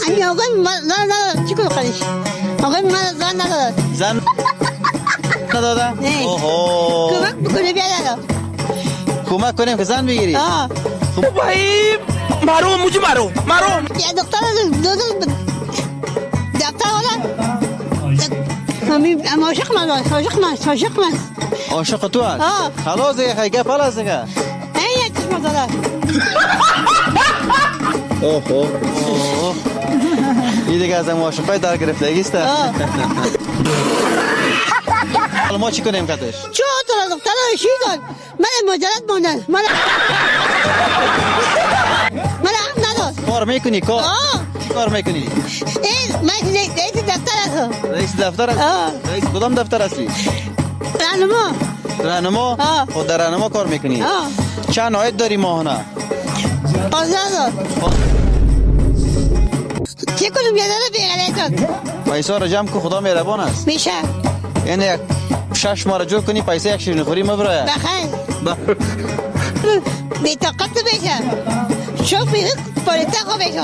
این آقای زن چی کنه خودش آقای من زن نداره زن ندادن؟ نه. اوهو کمک بکنه بیاد کمک کنیم که زن بگیری آه भाई मारो मुझे मारो मारो یا دکتر دکتر والا عاشق من عاشق من عاشق تو هست آه. خلاص دیگه خیلی گپ هست دیگه این یک چشم داره اوه این دیگه از این عاشقای در گرفتگی است آه. حالا ما چی کنیم کتش چه تو دکتر ایشی داد من مجرد موندن من حق نداد کار میکنی کار آه. کار میکنی این من رئیس دفتر هستم رئیس دفتر است آه. رئیس کدام دفتر هستی راهنما راهنما آه. خود در راهنما کار میکنی آه. چند عاید داری ماهانه 15,000 چه کنم یادم بیغلیت پیسه را جمع کن خدا مهربان است میشه یعنی یک 6 ماه را جور کنی پیسه یک شیرینی خوری مبرای بخیر بی طاقت بشه شوف میگه پالیتا خواه بشه